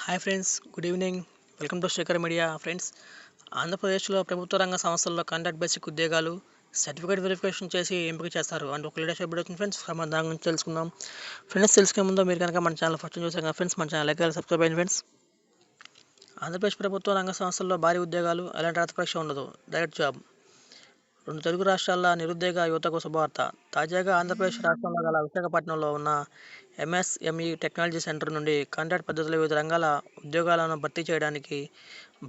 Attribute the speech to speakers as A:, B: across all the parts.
A: Hi friends, good evening. Welcome to Shekhar media. Friends, ఆంధ్రప్రదేశ్లో ప్రభుత్వ రంగ సంస్థల్లో కాంట్రాక్ట్ బేసిక్ ఉద్యోగాలు సర్టిఫికేట్ వెరిఫికేషన్ చేసి ఎంపిక చేస్తారు అండ్ ఒక లేటెస్ట్ అప్డేట్ వచ్చింది ఫ్రెండ్స్. మన దాని గురించి తెలుసుకుందాం. ఫ్రెండ్స్, తెలుసుకునే ముందు మీరు కనుక మన ఛానల్ ఫస్ట్ చూసాం కదా ఫ్రెండ్స్, మన ఛానల్ లైక్ సబ్స్క్రైబ్ అయ్యింది ఫ్రెండ్స్. ఆంధ్రప్రదేశ్ ప్రభుత్వ రంగ సంస్థల్లో భారీ ఉద్యోగాలు, ఎలాంటి రాత పరీక్ష ఉండదు, డైరెక్ట్ జాబ్. రెండు తెలుగు రాష్ట్రాల నిరుద్యోగ యువతకు శుభవార్త. తాజాగా ఆంధ్రప్రదేశ్ రాష్ట్రంలో గల విశాఖపట్నంలో ఉన్న ఎంఎస్ఎంఈ టెక్నాలజీ సెంటర్ నుండి కాంట్రాక్ట్ పద్ధతిలో వివిధ రంగాల ఉద్యోగాలను భర్తీ చేయడానికి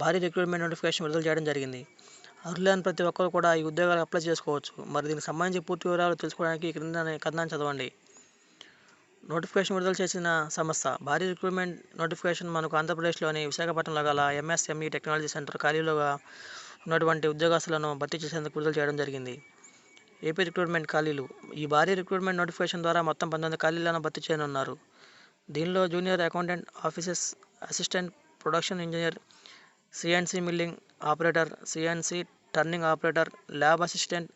A: భారీ రిక్రూట్మెంట్ నోటిఫికేషన్ విడుదల చేయడం జరిగింది. అర్హులైన ప్రతి ఒక్కరు కూడా ఈ ఉద్యోగాలకు అప్లై చేసుకోవచ్చు. మరి దీనికి సంబంధించి పూర్తి వివరాలు తెలుసుకోవడానికి క్రింద కథనాన్ని చదవండి. నోటిఫికేషన్ విడుదల చేసిన సంస్థ. భారీ రిక్రూట్మెంట్ నోటిఫికేషన్ మనకు ఆంధ్రప్రదేశ్లోని విశాఖపట్నంలో గల ఎంఎస్ఎంఈ టెక్నాలజీ సెంటర్ ఖాళీలుగా ఉన్నటువంటి ఉద్యోగస్తులను భర్తీ చేసేందుకు విడుదల చేయడం జరిగింది. ఏపీ రిక్రూట్మెంట్ ఖాళీలు. ఈ భారీ రిక్రూట్మెంట్ నోటిఫికేషన్ ద్వారా మొత్తం 19 ఖాళీలను భర్తీ చేయనున్నారు. దీనిలో junior accountant offices assistant, production engineer, CNC milling operator, CNC turning operator, lab assistant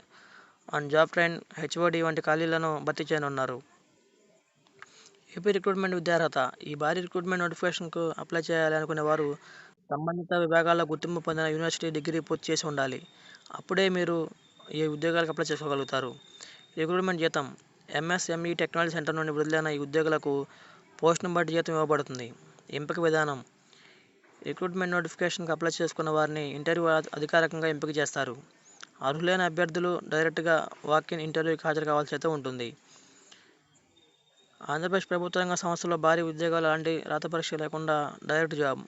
A: and job train, HOD వంటి ఖాళీలను భర్తీ చేయనున్నారు. ఏపీ రిక్రూట్మెంట్ విద్యార్హత. ఈ భారీ రిక్రూట్మెంట్ నోటిఫికేషన్కు అప్లై చేయాలి అనుకునే వారు సంబంధిత విభాగాల్లో గుర్తింపు పొందిన యూనివర్సిటీ డిగ్రీ పూర్తి చేసి ఉండాలి. అప్పుడే మీరు ఈ ఉద్యోగాలకు అప్లై చేసుకోగలుగుతారు. రిక్రూట్మెంట్ జీతం. ఎంఎస్ఎంఈ టెక్నాలజీ సెంటర్ నుండి విడుదలైన ఈ ఉద్యోగులకు పోస్టును బట్టి జీతం ఇవ్వబడుతుంది. ఎంపిక విధానం. రిక్రూట్మెంట్ నోటిఫికేషన్కి అప్లై చేసుకున్న వారిని ఇంటర్వ్యూ అధికారికంగా ఎంపిక చేస్తారు. అర్హులైన అభ్యర్థులు డైరెక్ట్గా వాక్-ఇన్ ఇంటర్వ్యూకి హాజరు కావాల్సి అయితే ఉంటుంది. ఆంధ్రప్రదేశ్ ప్రభుత్వ రంగ సంస్థల్లో భారీ ఉద్యోగాలు, అలాంటి రాత పరీక్ష లేకుండా డైరెక్ట్ జాబ్.